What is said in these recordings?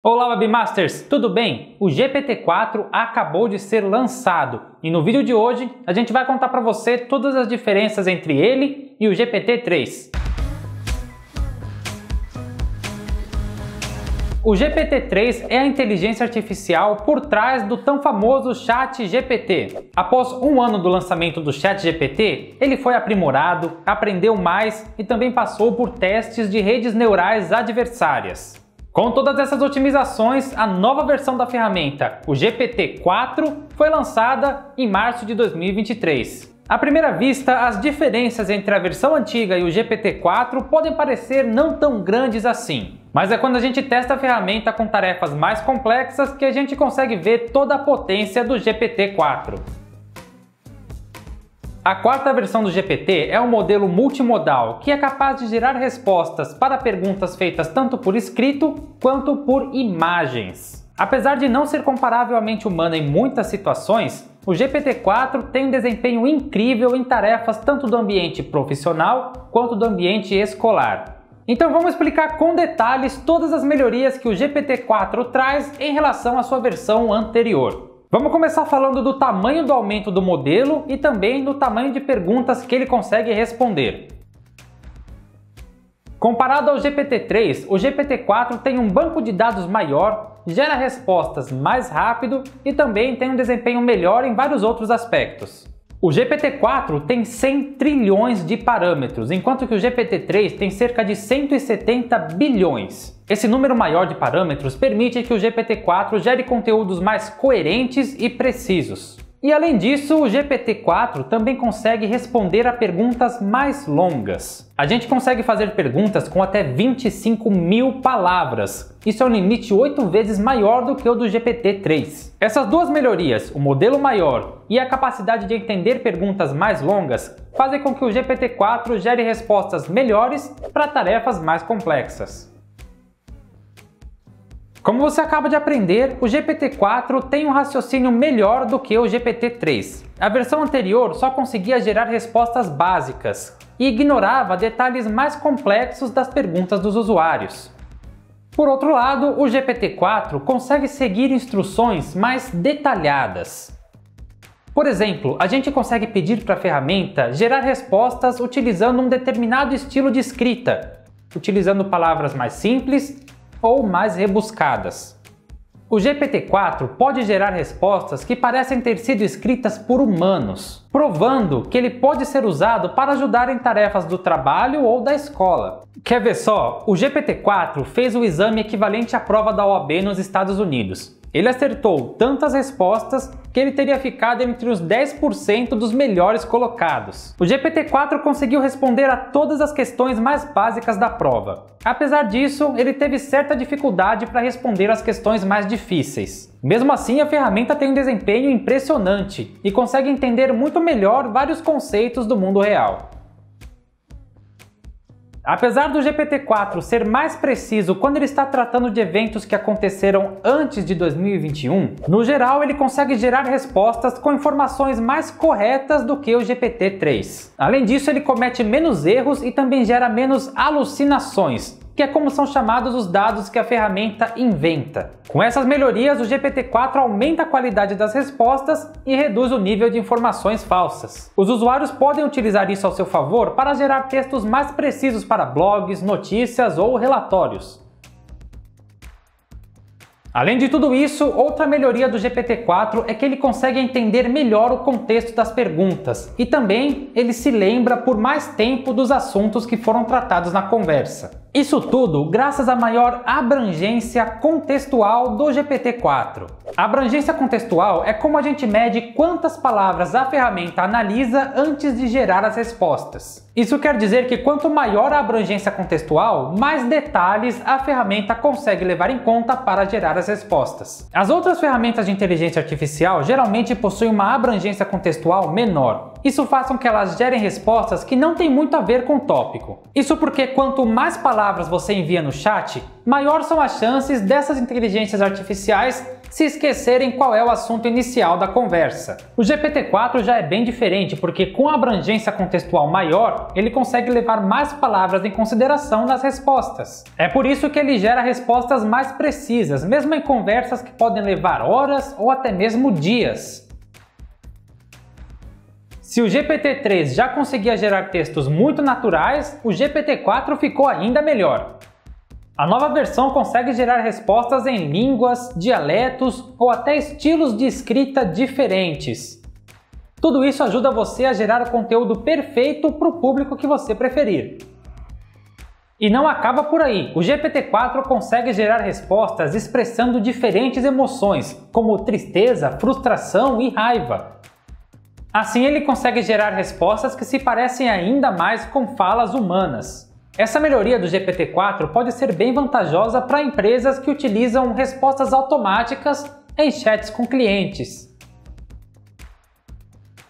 Olá Webmasters, tudo bem? O GPT-4 acabou de ser lançado e no vídeo de hoje a gente vai contar para você todas as diferenças entre ele e o GPT-3. O GPT-3 é a inteligência artificial por trás do tão famoso ChatGPT. Após um ano do lançamento do ChatGPT, ele foi aprimorado, aprendeu mais e também passou por testes de redes neurais adversárias. Com todas essas otimizações, a nova versão da ferramenta, o GPT-4, foi lançada em março de 2023. À primeira vista, as diferenças entre a versão antiga e o GPT-4 podem parecer não tão grandes assim. Mas é quando a gente testa a ferramenta com tarefas mais complexas que a gente consegue ver toda a potência do GPT-4. A quarta versão do GPT é um modelo multimodal que é capaz de gerar respostas para perguntas feitas tanto por escrito quanto por imagens. Apesar de não ser comparável à mente humana em muitas situações, o GPT-4 tem um desempenho incrível em tarefas tanto do ambiente profissional quanto do ambiente escolar. Então vamos explicar com detalhes todas as melhorias que o GPT-4 traz em relação à sua versão anterior. Vamos começar falando do tamanho do aumento do modelo e também do tamanho de perguntas que ele consegue responder. Comparado ao GPT-3, o GPT-4 tem um banco de dados maior, gera respostas mais rápido e também tem um desempenho melhor em vários outros aspectos. O GPT-4 tem 100 trilhões de parâmetros, enquanto que o GPT-3 tem cerca de 170 bilhões. Esse número maior de parâmetros permite que o GPT-4 gere conteúdos mais coerentes e precisos. E além disso, o GPT-4 também consegue responder a perguntas mais longas. A gente consegue fazer perguntas com até 25.000 palavras. Isso é um limite 8 vezes maior do que o do GPT-3. Essas duas melhorias, o modelo maior e a capacidade de entender perguntas mais longas, fazem com que o GPT-4 gere respostas melhores para tarefas mais complexas. Como você acaba de aprender, o GPT-4 tem um raciocínio melhor do que o GPT-3. A versão anterior só conseguia gerar respostas básicas e ignorava detalhes mais complexos das perguntas dos usuários. Por outro lado, o GPT-4 consegue seguir instruções mais detalhadas. Por exemplo, a gente consegue pedir para a ferramenta gerar respostas utilizando um determinado estilo de escrita, utilizando palavras mais simples ou mais rebuscadas. O GPT-4 pode gerar respostas que parecem ter sido escritas por humanos, provando que ele pode ser usado para ajudar em tarefas do trabalho ou da escola. Quer ver só? O GPT-4 fez o exame equivalente à prova da OAB nos Estados Unidos. Ele acertou tantas respostas que ele teria ficado entre os 10% dos melhores colocados. O GPT-4 conseguiu responder a todas as questões mais básicas da prova. Apesar disso, ele teve certa dificuldade para responder as questões mais difíceis. Mesmo assim, a ferramenta tem um desempenho impressionante e consegue entender muito melhor vários conceitos do mundo real. Apesar do GPT-4 ser mais preciso quando ele está tratando de eventos que aconteceram antes de 2021, no geral ele consegue gerar respostas com informações mais corretas do que o GPT-3. Além disso, ele comete menos erros e também gera menos alucinações, que é como são chamados os dados que a ferramenta inventa. Com essas melhorias, o GPT-4 aumenta a qualidade das respostas e reduz o nível de informações falsas. Os usuários podem utilizar isso ao seu favor para gerar textos mais precisos para blogs, notícias ou relatórios. Além de tudo isso, outra melhoria do GPT-4 é que ele consegue entender melhor o contexto das perguntas e também ele se lembra por mais tempo dos assuntos que foram tratados na conversa. Isso tudo graças à maior abrangência contextual do GPT-4. A abrangência contextual é como a gente mede quantas palavras a ferramenta analisa antes de gerar as respostas. Isso quer dizer que quanto maior a abrangência contextual, mais detalhes a ferramenta consegue levar em conta para gerar as respostas. As outras ferramentas de inteligência artificial geralmente possuem uma abrangência contextual menor. Isso faz com que elas gerem respostas que não têm muito a ver com o tópico. Isso porque quanto mais palavras você envia no chat, maior são as chances dessas inteligências artificiais se esquecerem qual é o assunto inicial da conversa. O GPT-4 já é bem diferente porque, com a abrangência contextual maior, ele consegue levar mais palavras em consideração nas respostas. É por isso que ele gera respostas mais precisas, mesmo em conversas que podem levar horas ou até mesmo dias. Se o GPT-3 já conseguia gerar textos muito naturais, o GPT-4 ficou ainda melhor. A nova versão consegue gerar respostas em línguas, dialetos ou até estilos de escrita diferentes. Tudo isso ajuda você a gerar o conteúdo perfeito para o público que você preferir. E não acaba por aí, o GPT-4 consegue gerar respostas expressando diferentes emoções, como tristeza, frustração e raiva. Assim ele consegue gerar respostas que se parecem ainda mais com falas humanas. Essa melhoria do GPT-4 pode ser bem vantajosa para empresas que utilizam respostas automáticas em chats com clientes.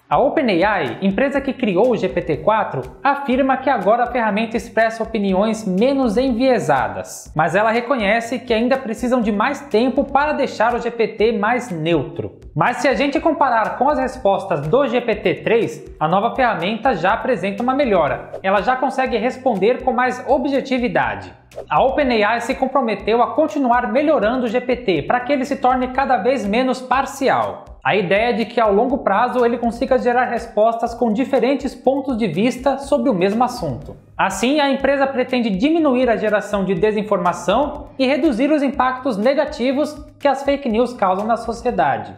A OpenAI, empresa que criou o GPT-4, afirma que agora a ferramenta expressa opiniões menos enviesadas, mas ela reconhece que ainda precisam de mais tempo para deixar o GPT mais neutro. Mas se a gente comparar com as respostas do GPT-3, a nova ferramenta já apresenta uma melhora. Ela já consegue responder com mais objetividade. A OpenAI se comprometeu a continuar melhorando o GPT para que ele se torne cada vez menos parcial. A ideia é de que ao longo prazo ele consiga gerar respostas com diferentes pontos de vista sobre o mesmo assunto. Assim, a empresa pretende diminuir a geração de desinformação e reduzir os impactos negativos que as fake news causam na sociedade.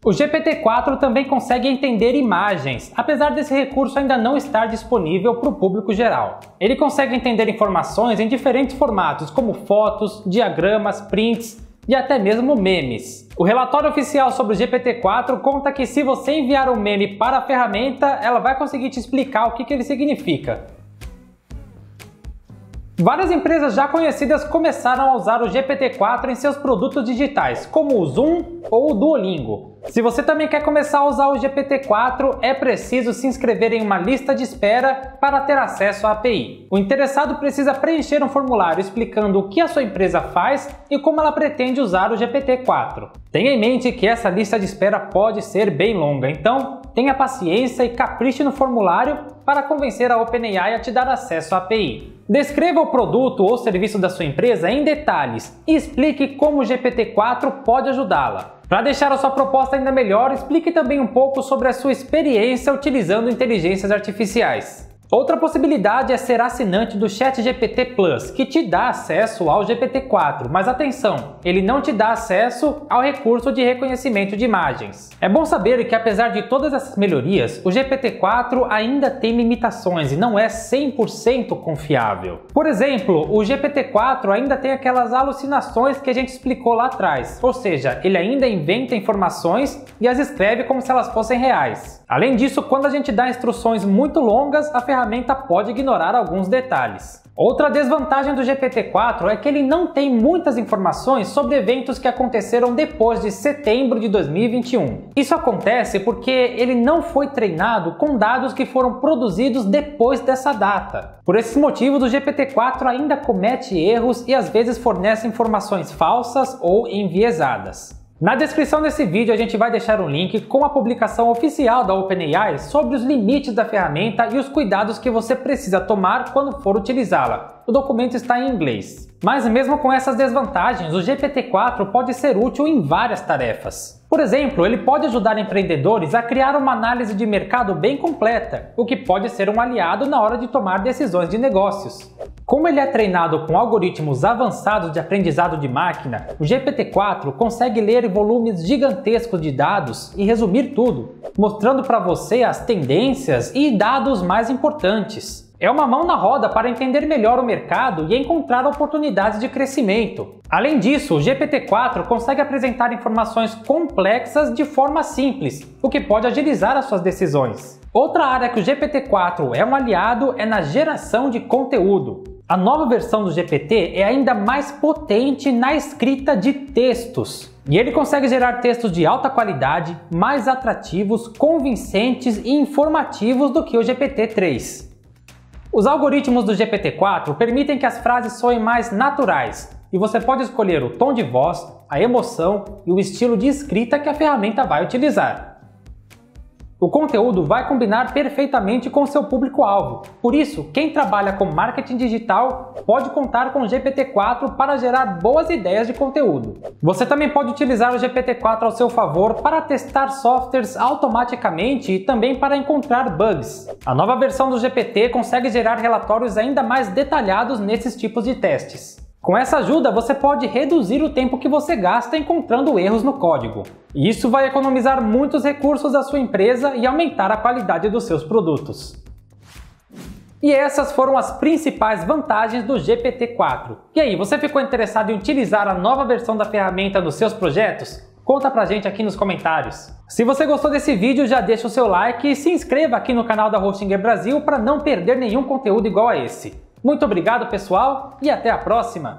O GPT-4 também consegue entender imagens, apesar desse recurso ainda não estar disponível para o público geral. Ele consegue entender informações em diferentes formatos, como fotos, diagramas, prints e até mesmo memes. O relatório oficial sobre o GPT-4 conta que se você enviar um meme para a ferramenta, ela vai conseguir te explicar o que ele significa. Várias empresas já conhecidas começaram a usar o GPT-4 em seus produtos digitais, como o Zoom ou o Duolingo. Se você também quer começar a usar o GPT-4, é preciso se inscrever em uma lista de espera para ter acesso à API. O interessado precisa preencher um formulário explicando o que a sua empresa faz e como ela pretende usar o GPT-4. Tenha em mente que essa lista de espera pode ser bem longa, então tenha paciência e capriche no formulário para convencer a OpenAI a te dar acesso à API. Descreva o produto ou serviço da sua empresa em detalhes e explique como o GPT-4 pode ajudá-la. Para deixar a sua proposta ainda melhor, explique também um pouco sobre a sua experiência utilizando inteligências artificiais. Outra possibilidade é ser assinante do ChatGPT Plus, que te dá acesso ao GPT-4, mas atenção, ele não te dá acesso ao recurso de reconhecimento de imagens. É bom saber que apesar de todas essas melhorias, o GPT-4 ainda tem limitações e não é 100% confiável. Por exemplo, o GPT-4 ainda tem aquelas alucinações que a gente explicou lá atrás, ou seja, ele ainda inventa informações e as escreve como se elas fossem reais. Além disso, quando a gente dá instruções muito longas, a ferramenta pode ignorar alguns detalhes. Outra desvantagem do GPT-4 é que ele não tem muitas informações sobre eventos que aconteceram depois de setembro de 2021. Isso acontece porque ele não foi treinado com dados que foram produzidos depois dessa data. Por esses motivos, o GPT-4 ainda comete erros e às vezes fornece informações falsas ou enviesadas. Na descrição desse vídeo a gente vai deixar um link com a publicação oficial da OpenAI sobre os limites da ferramenta e os cuidados que você precisa tomar quando for utilizá-la. O documento está em inglês. Mas mesmo com essas desvantagens, o GPT-4 pode ser útil em várias tarefas. Por exemplo, ele pode ajudar empreendedores a criar uma análise de mercado bem completa, o que pode ser um aliado na hora de tomar decisões de negócios. Como ele é treinado com algoritmos avançados de aprendizado de máquina, o GPT-4 consegue ler volumes gigantescos de dados e resumir tudo, mostrando para você as tendências e dados mais importantes. É uma mão na roda para entender melhor o mercado e encontrar oportunidades de crescimento. Além disso, o GPT-4 consegue apresentar informações complexas de forma simples, o que pode agilizar as suas decisões. Outra área que o GPT-4 é um aliado é na geração de conteúdo. A nova versão do GPT é ainda mais potente na escrita de textos. E ele consegue gerar textos de alta qualidade, mais atrativos, convincentes e informativos do que o GPT-3. Os algoritmos do GPT-4 permitem que as frases soem mais naturais, e você pode escolher o tom de voz, a emoção e o estilo de escrita que a ferramenta vai utilizar. O conteúdo vai combinar perfeitamente com o seu público-alvo. Por isso, quem trabalha com marketing digital pode contar com o GPT-4 para gerar boas ideias de conteúdo. Você também pode utilizar o GPT-4 ao seu favor para testar softwares automaticamente e também para encontrar bugs. A nova versão do GPT consegue gerar relatórios ainda mais detalhados nesses tipos de testes. Com essa ajuda, você pode reduzir o tempo que você gasta encontrando erros no código. E isso vai economizar muitos recursos da sua empresa e aumentar a qualidade dos seus produtos. E essas foram as principais vantagens do GPT-4. E aí, você ficou interessado em utilizar a nova versão da ferramenta nos seus projetos? Conta pra gente aqui nos comentários. Se você gostou desse vídeo, já deixa o seu like e se inscreva aqui no canal da Hostinger Brasil para não perder nenhum conteúdo igual a esse. Muito obrigado, pessoal, e até a próxima!